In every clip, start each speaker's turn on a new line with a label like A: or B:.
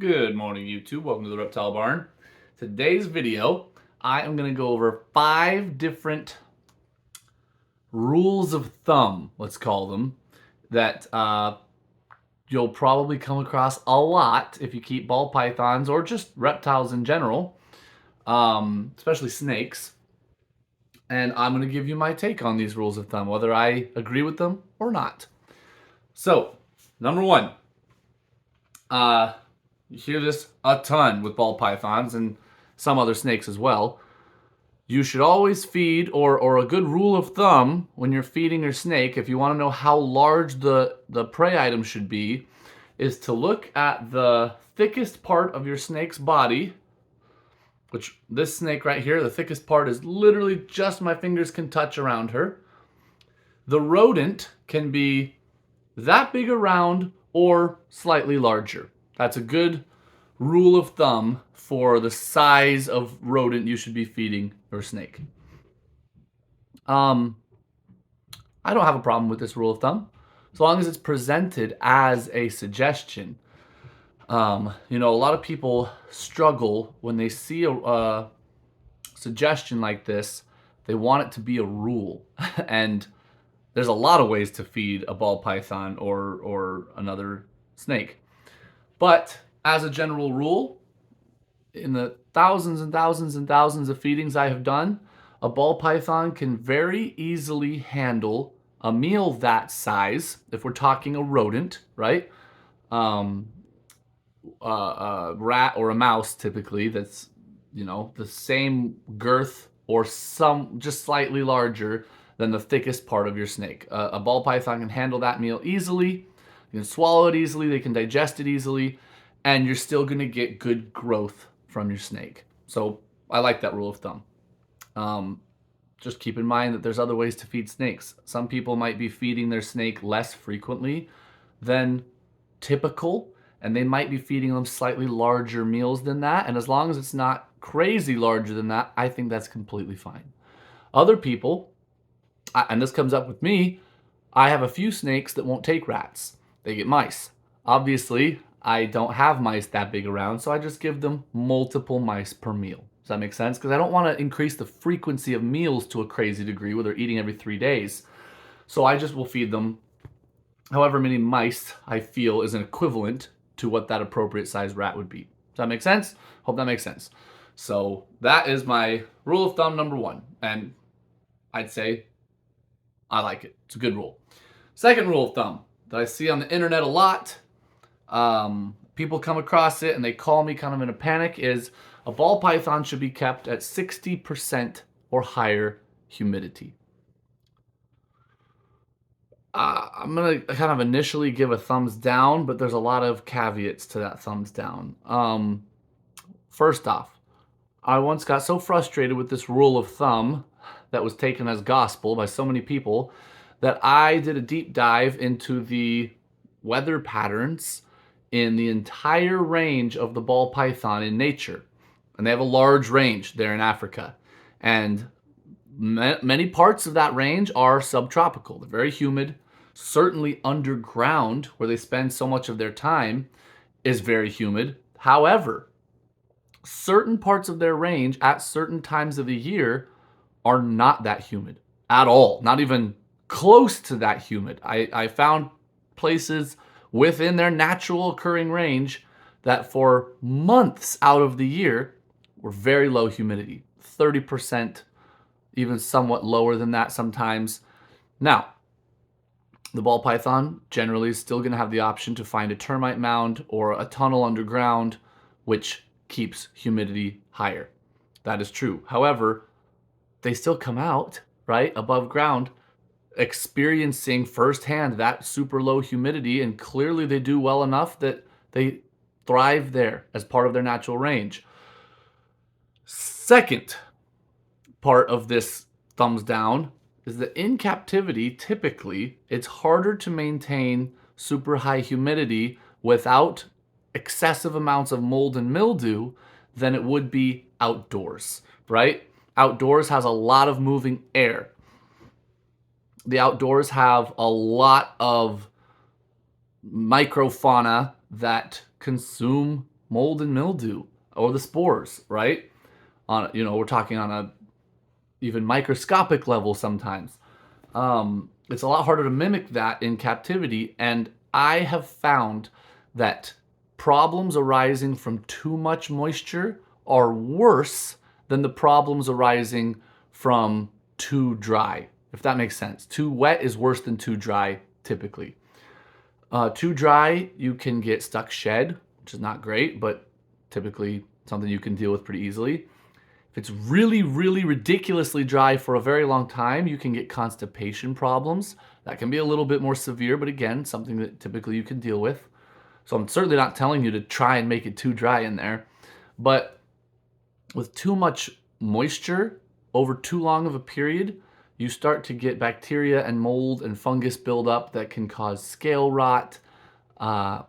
A: Good morning, YouTube. Welcome to the Reptile Barn. Today's video, I am going to go over 5 different rules of thumb, let's call them, that you'll probably come across a lot if you keep ball pythons or just reptiles in general, especially snakes. And I'm going to give you my take on these rules of thumb, whether I agree with them or not. So, number 1, you hear this a ton with ball pythons and some other snakes as well. You should always feed, or a good rule of thumb when you're feeding your snake, if you want to know how large the prey item should be, is to look at the thickest part of your snake's body, which this snake right here, the thickest part is literally just my fingers can touch around her. The rodent can be that big around or slightly larger. That's a good rule of thumb for the size of rodent you should be feeding your snake. I don't have a problem with this rule of thumb, as long as it's presented as a suggestion. A lot of people struggle when they see a suggestion like this. They want it to be a rule, and there's a lot of ways to feed a ball python or another snake. But as a general rule, in the thousands and thousands and thousands of feedings I have done, a ball python can very easily handle a meal that size, if we're talking a rodent, right? A rat or a mouse typically that's, the same girth or some just slightly larger than the thickest part of your snake. A ball python can handle that meal easily. You can swallow it easily, they can digest it easily, and you're still going to get good growth from your snake. So I like that rule of thumb. Just keep in mind that there's other ways to feed snakes. Some people might be feeding their snake less frequently than typical, and they might be feeding them slightly larger meals than that. And as long as it's not crazy larger than that, I think that's completely fine. Other people, and this comes up with me, I have a few snakes that won't take rats. They get mice. Obviously, I don't have mice that big around, so I just give them multiple mice per meal. Does that make sense? Because I don't want to increase the frequency of meals to a crazy degree where they're eating every 3 days. So I just will feed them however many mice I feel is an equivalent to what that appropriate size rat would be. Does that make sense? Hope that makes sense. So that is my rule of thumb number 1. And I'd say I like it. It's a good rule. Second rule of thumb that I see on the internet a lot, people come across it and they call me kind of in a panic, is a ball python should be kept at 60% or higher humidity. I'm going to kind of initially give a thumbs down, but there's a lot of caveats to that thumbs down. First off, I once got so frustrated with this rule of thumb that was taken as gospel by so many people that I did a deep dive into the weather patterns in the entire range of the ball python in nature. And they have a large range there in Africa. And many parts of that range are subtropical. They're very humid. Certainly underground, where they spend so much of their time, is very humid. However, certain parts of their range at certain times of the year are not that humid at all, not even close to that humid. I found places within their natural occurring range that for months out of the year were very low humidity, 30%, even somewhat lower than that sometimes. Now, the ball python generally is still going to have the option to find a termite mound or a tunnel underground, which keeps humidity higher. That is true. However, they still come out, right, above ground, experiencing firsthand that super low humidity, and clearly they do well enough that they thrive there as part of their natural range. Second part of this thumbs down is that in captivity, typically, it's harder to maintain super high humidity without excessive amounts of mold and mildew than it would be outdoors, right? Outdoors has a lot of moving air. The outdoors have a lot of microfauna that consume mold and mildew or the spores, right? We're talking on a even microscopic level sometimes. It's a lot harder to mimic that in captivity, and I have found that problems arising from too much moisture are worse than the problems arising from too dry, if that makes sense. Too wet is worse than too dry, typically. Too dry, you can get stuck shed, which is not great, but typically something you can deal with pretty easily. If it's really, really ridiculously dry for a very long time, you can get constipation problems. That can be a little bit more severe, but again, something that typically you can deal with. So I'm certainly not telling you to try and make it too dry in there. But with too much moisture over too long of a period, you start to get bacteria and mold and fungus buildup that can cause scale rot,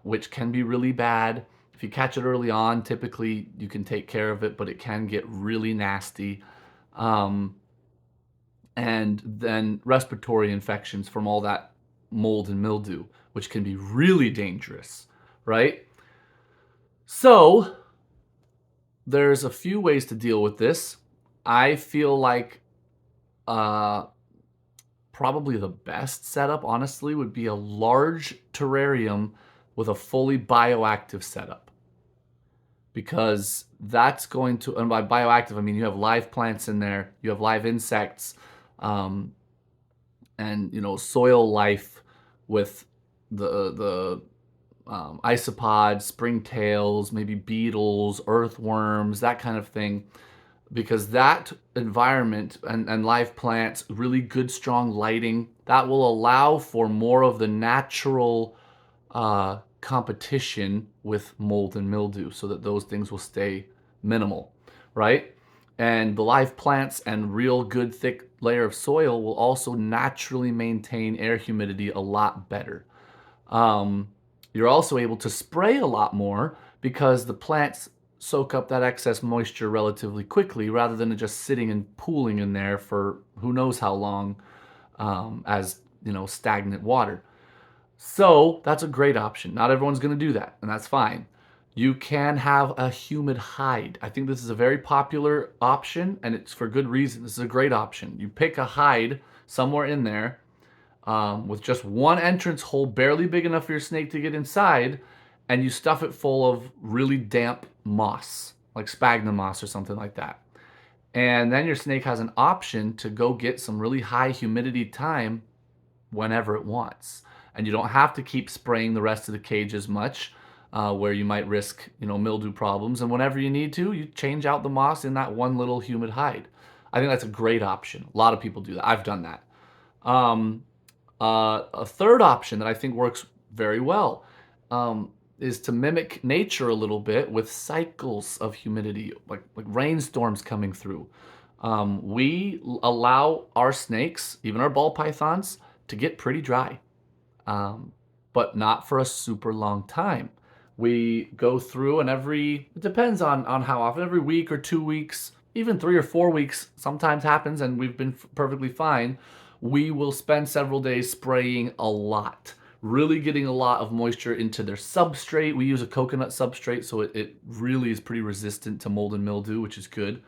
A: which can be really bad. If you catch it early on, typically you can take care of it, but it can get really nasty. Um, and then respiratory infections from all that mold and mildew, which can be really dangerous, right? So there's a few ways to deal with this. I feel like uh, probably the best setup, honestly, would be a large terrarium with a fully bioactive setup. Because that's going to, and by bioactive, I mean you have live plants in there, you have live insects, um, and soil life with the isopods, springtails, maybe beetles, earthworms, that kind of thing. Because that environment and live plants, really good strong lighting, that will allow for more of the natural competition with mold and mildew so that those things will stay minimal, right? And the live plants and real good thick layer of soil will also naturally maintain air humidity a lot better. Um, you're also able to spray a lot more because the plants soak up that excess moisture relatively quickly rather than it just sitting and pooling in there for who knows how long, as stagnant water. So that's a great option. Not everyone's going to do that, and that's fine. You can have a humid hide. I think this is a very popular option, and it's for good reason. This is a great option. You pick a hide somewhere in there, with just one entrance hole barely big enough for your snake to get inside, and you stuff it full of really damp moss, like sphagnum moss or something like that. And then your snake has an option to go get some really high humidity time whenever it wants. And you don't have to keep spraying the rest of the cage as much, where you might risk, mildew problems. And whenever you need to, you change out the moss in that one little humid hide. I think that's a great option. A lot of people do that. I've done that. Um, a third option that I think works very well, is to mimic nature a little bit with cycles of humidity, like rainstorms coming through. We allow our snakes, even our ball pythons, to get pretty dry, but not for a super long time. We go through, and it depends on how often, every week or 2 weeks, even 3 or 4 weeks sometimes happens, and we've been perfectly fine. We will spend several days spraying a lot, really getting a lot of moisture into their substrate. We use a coconut substrate, so it really is pretty resistant to mold and mildew, which is good.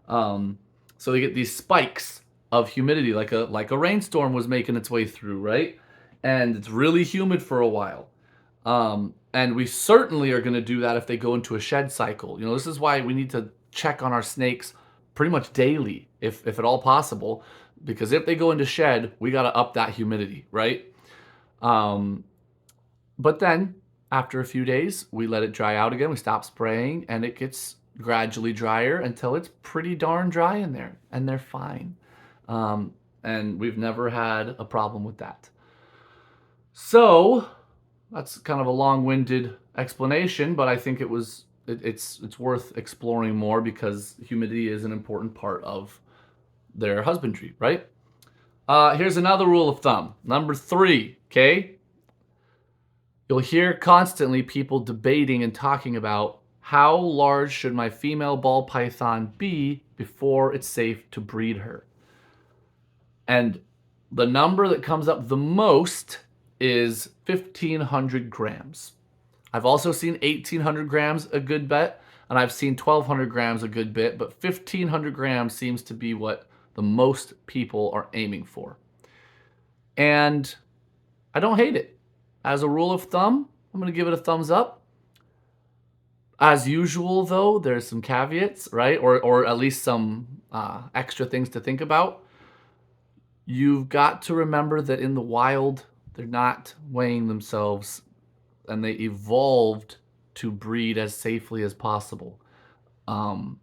A: So they get these spikes of humidity, like a rainstorm was making its way through, right? And it's really humid for a while. And we certainly are going to do that if they go into a shed cycle. This is why we need to check on our snakes pretty much daily, if at all possible, because if they go into shed, we got to up that humidity, right? But then after a few days, we let it dry out again. We stop spraying, and it gets gradually drier until it's pretty darn dry in there, and they're fine. And we've never had a problem with that. So that's kind of a long-winded explanation, but I think it's worth exploring more because humidity is an important part of their husbandry, right? Here's another rule of thumb. Number 3, okay? You'll hear constantly people debating and talking about how large should my female ball python be before it's safe to breed her. And the number that comes up the most is 1,500 grams. I've also seen 1,800 grams a good bet, and I've seen 1,200 grams a good bit, but 1,500 grams seems to be what the most people are aiming for. And I don't hate it. As a rule of thumb, I'm going to give it a thumbs up. As usual, though, there's some caveats, right? Or at least some extra things to think about. You've got to remember that in the wild, they're not weighing themselves, and they evolved to breed as safely as possible. Um,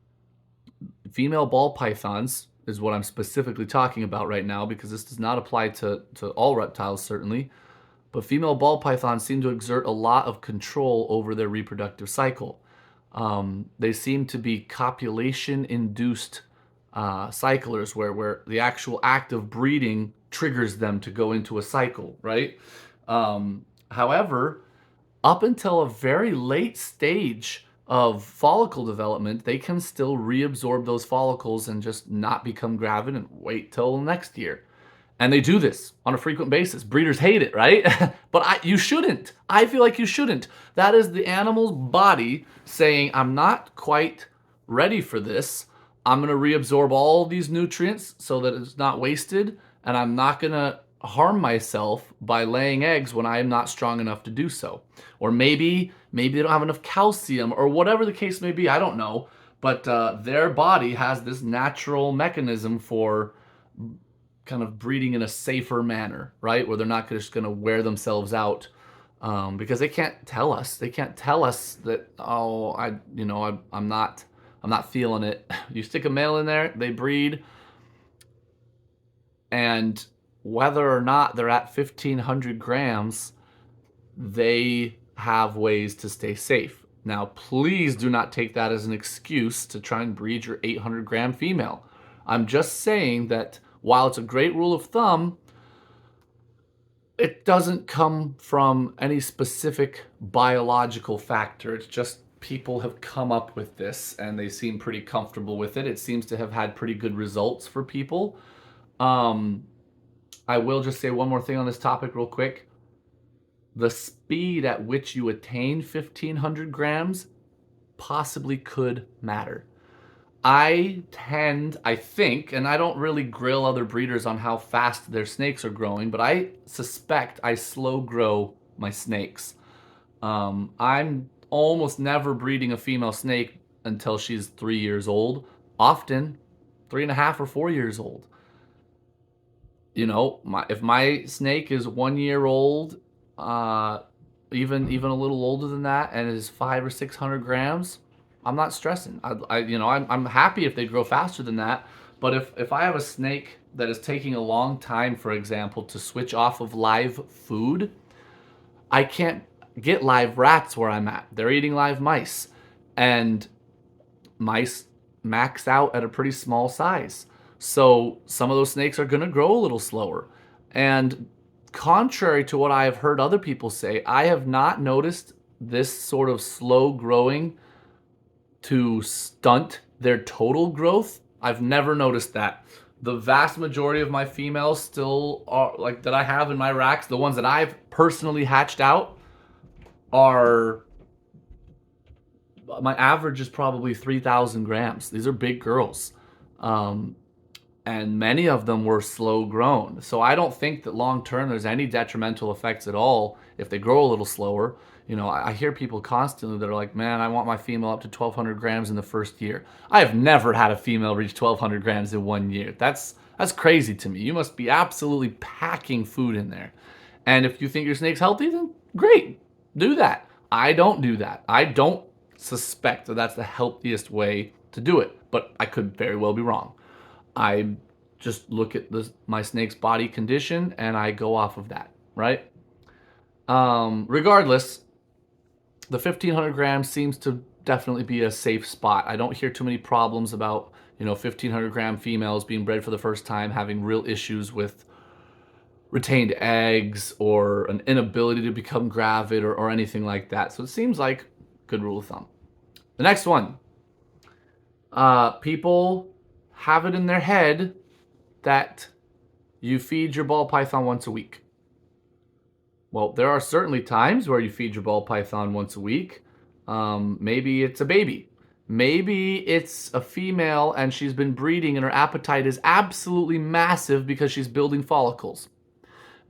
A: Female ball pythons is what I'm specifically talking about right now, because this does not apply to all reptiles, certainly. But female ball pythons seem to exert a lot of control over their reproductive cycle. They seem to be copulation-induced cyclers, where the actual act of breeding triggers them to go into a cycle, right? However, up until a very late stage of follicle development, they can still reabsorb those follicles and just not become gravid and wait till next year. And they do this on a frequent basis. Breeders hate it, right? But you shouldn't. I feel like you shouldn't. That is the animal's body saying, I'm not quite ready for this. I'm going to reabsorb all these nutrients so that it's not wasted, and I'm not going to harm myself by laying eggs when I am not strong enough to do so. Or maybe they don't have enough calcium, or whatever the case may be. I don't know. But their body has this natural mechanism for kind of breeding in a safer manner, right? Where they're not just going to wear themselves out, because they can't tell us. They can't tell us that, oh, I'm not feeling it. You stick a male in there, they breed, and whether or not they're at 1,500 grams, they have ways to stay safe. Now, please do not take that as an excuse to try and breed your 800-gram female. I'm just saying that while it's a great rule of thumb, it doesn't come from any specific biological factor. It's just people have come up with this and they seem pretty comfortable with it. It seems to have had pretty good results for people. I will just say one more thing on this topic real quick. The speed at which you attain 1,500 grams possibly could matter. I think, and I don't really grill other breeders on how fast their snakes are growing, but I suspect I slow grow my snakes. I'm almost never breeding a female snake until she's 3 years old, often 3.5 or 4 years old. You know, if my snake is 1 year old, even a little older than that, and is 500 or 600 grams, I'm not stressing. I'm happy if they grow faster than that. But if I have a snake that is taking a long time, for example, to switch off of live food, I can't get live rats where I'm at. They're eating live mice, and mice max out at a pretty small size. So some of those snakes are going to grow a little slower. And contrary to what I have heard other people say, I have not noticed this sort of slow growing to stunt their total growth. I've never noticed that. The vast majority of my females still are, like, that I have in my racks, the ones that I've personally hatched out, are, my average is probably 3,000 grams. These are big girls. And many of them were slow grown. So I don't think that long term there's any detrimental effects at all if they grow a little slower. You know, I hear people constantly that are like, man, I want my female up to 1,200 grams in the first year. I have never had a female reach 1,200 grams in 1 year. That's crazy to me. You must be absolutely packing food in there. And if you think your snake's healthy, then great, do that. I don't do that. I don't suspect that that's the healthiest way to do it, but I could very well be wrong. I just look at my snake's body condition and I go off of that, right? Regardless, the 1,500 grams seems to definitely be a safe spot. I don't hear too many problems about, 1,500 gram females being bred for the first time having real issues with retained eggs or an inability to become gravid or anything like that. So it seems like good rule of thumb. The next one. People have it in their head that you feed your ball python once a week. Well, there are certainly times where you feed your ball python once a week. Maybe it's a baby. Maybe it's a female and she's been breeding and her appetite is absolutely massive because she's building follicles.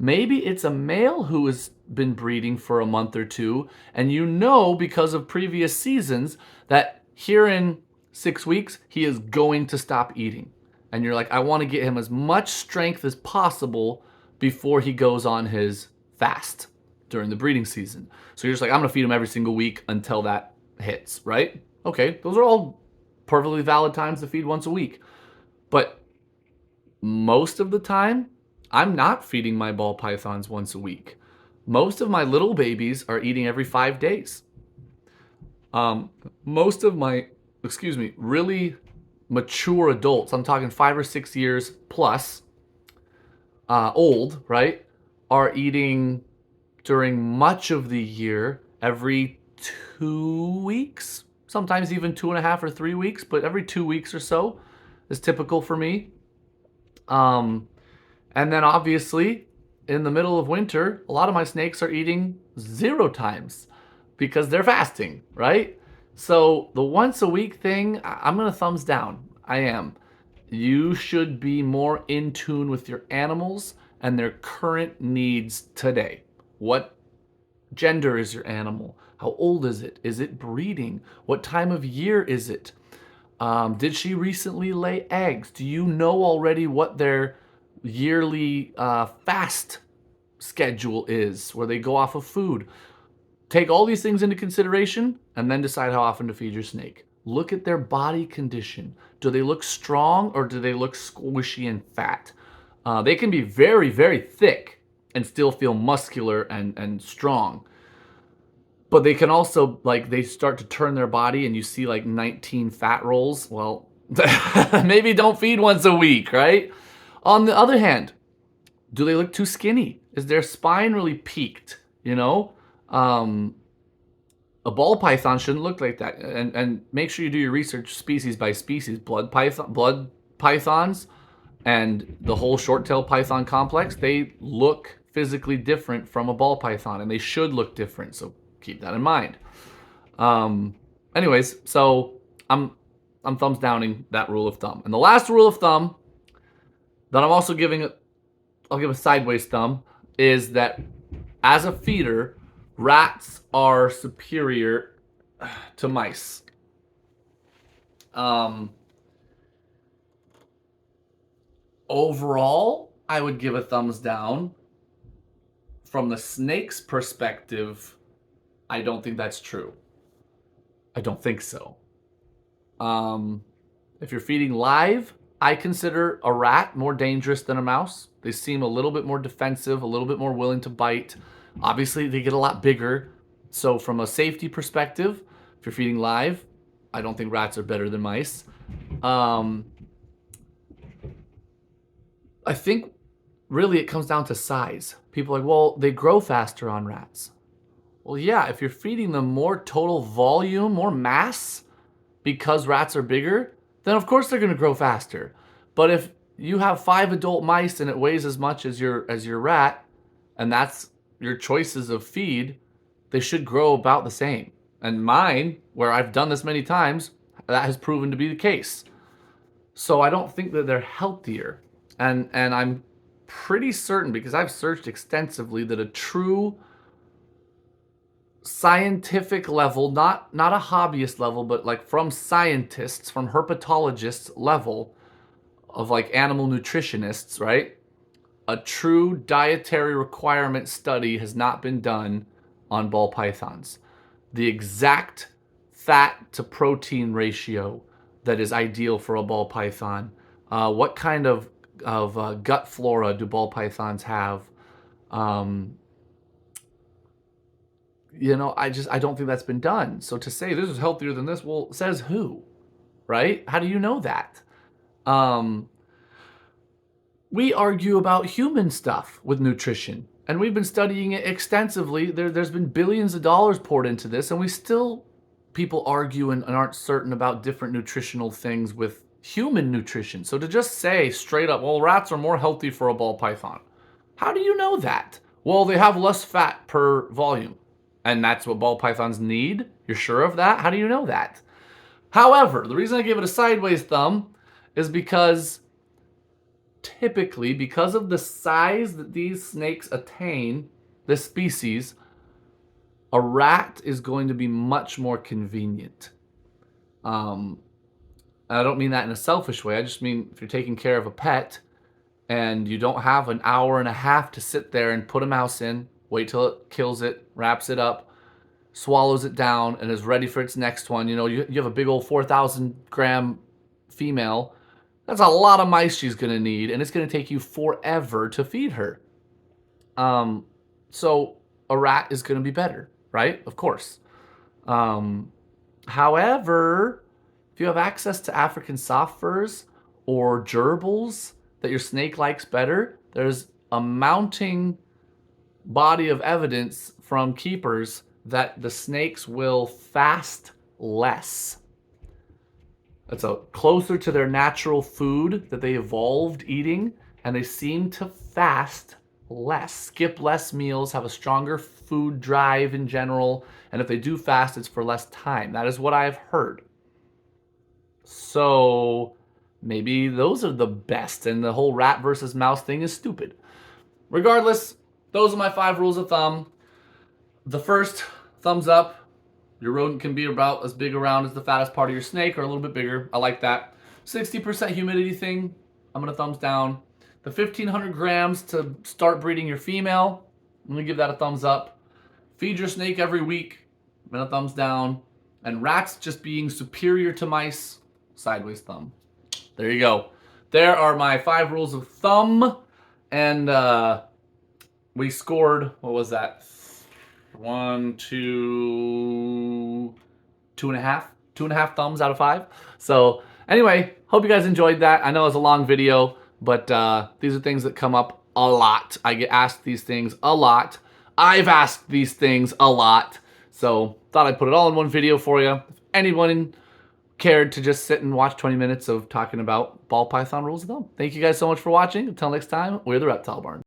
A: Maybe it's a male who has been breeding for a month or two, and you know because of previous seasons that here in 6 weeks, he is going to stop eating. And you're like, I want to get him as much strength as possible before he goes on his fast during the breeding season. So you're just like, I'm going to feed him every single week until that hits, right? Okay, those are all perfectly valid times to feed once a week. But most of the time, I'm not feeding my ball pythons once a week. Most of my little babies are eating every 5 days. Most of my, really mature adults, I'm talking 5 or 6 years plus old, right, are eating during much of the year every 2 weeks, sometimes even 2.5 or 3 weeks, but every 2 weeks or so is typical for me. And then obviously, in the middle of winter, a lot of my snakes are eating 0 times because they're fasting, right? So the once a week thing, I'm going to thumbs down. I am. You should be more in tune with your animals and their current needs today. What gender is your animal? How old is it? Is it breeding? What time of year is it? Did she recently lay eggs? Do you know already what their yearly fast schedule is, where they go off of food? Take all these things into consideration and then decide how often to feed your snake. Look at their body condition. Do they look strong or do they look squishy and fat? They can be very, very thick and still feel muscular and strong. But they can also, like, they start to turn their body and you see like 19 fat rolls. Well, maybe don't feed once a week, right? On the other hand, do they look too skinny? Is their spine really peaked? You know, a ball python shouldn't look like that. And make sure you do your research species by species. Blood pythons and the whole short-tailed python complex, they look physically different from a ball python, and they should look different. So keep that in mind. Anyways, so I'm thumbs downing that rule of thumb. And the last rule of thumb that I'm also giving, I'll give a sideways thumb, is that as a feeder, rats are superior to mice. Overall, I would give a thumbs down. From the snake's perspective, I don't think that's true. I don't think so. If you're feeding live, I consider a rat more dangerous than a mouse. They seem a little bit more defensive, a little bit more willing to bite. Obviously, they get a lot bigger. So from a safety perspective, if you're feeding live, I don't think rats are better than mice. I think really it comes down to size. People are like, well, they grow faster on rats. Well, yeah, if you're feeding them more total volume, more mass, because rats are bigger, then of course they're going to grow faster. But if you have 5 adult mice and it weighs as much as your rat, and that's your choices of feed, they should grow about the same. And mine, where I've done this many times, that has proven to be the case. So I don't think that they're healthier. And I'm pretty certain, because I've searched extensively, that a true scientific level, not a hobbyist level, but like from scientists, from herpetologists level of like animal nutritionists, right? A true dietary requirement study has not been done on ball pythons. The exact fat to protein ratio that is ideal for a ball python. What kind of gut flora do ball pythons have? I don't think that's been done. So to say this is healthier than this, well, says who, right? How do you know that? We argue about human stuff with nutrition, and we've been studying it extensively. There's been billions of dollars poured into this, and people argue and aren't certain about different nutritional things with human nutrition. So to just say straight up, well, rats are more healthy for a ball python. How do you know that? Well, they have less fat per volume, and that's what ball pythons need. You're sure of that? How do you know that? However, the reason I give it a sideways thumb is because typically, because of the size that these snakes attain, this species, a rat is going to be much more convenient. I don't mean that in a selfish way. I just mean if you're taking care of a pet and you don't have an hour and a half to sit there and put a mouse in, wait till it kills it, wraps it up, swallows it down, and is ready for its next one. You know, you have a big old 4,000 gram female. That's a lot of mice she's going to need, and it's going to take you forever to feed her. So a rat is going to be better, right? Of course. However, if you have access to African soft furs or gerbils that your snake likes better, there's a mounting body of evidence from keepers that the snakes will fast less. It's closer to their natural food that they evolved eating, and they seem to fast less, skip less meals, have a stronger food drive in general, and if they do fast, it's for less time. That is what I've heard. So maybe those are the best, and the whole rat versus mouse thing is stupid. Regardless, those are my 5 rules of thumb. The first, thumbs up. Your rodent can be about as big around as the fattest part of your snake, or a little bit bigger. I like that. 60% humidity thing, I'm going to thumbs down. The 1,500 grams to start breeding your female, I'm going to give that a thumbs up. Feed your snake every week, I'm going to thumbs down. And rats just being superior to mice, sideways thumb. There you go. There are my 5 rules of thumb. And we scored, what was that? 1, 2, 2.5. 2.5 thumbs out of 5. So anyway, hope you guys enjoyed that. I know it was a long video, but these are things that come up a lot. I get asked these things a lot. I've asked these things a lot. So thought I'd put it all in one video for you. If anyone cared to just sit and watch 20 minutes of talking about ball python rules of thumb. Thank you guys so much for watching. Until next time, we're the Reptile Barn.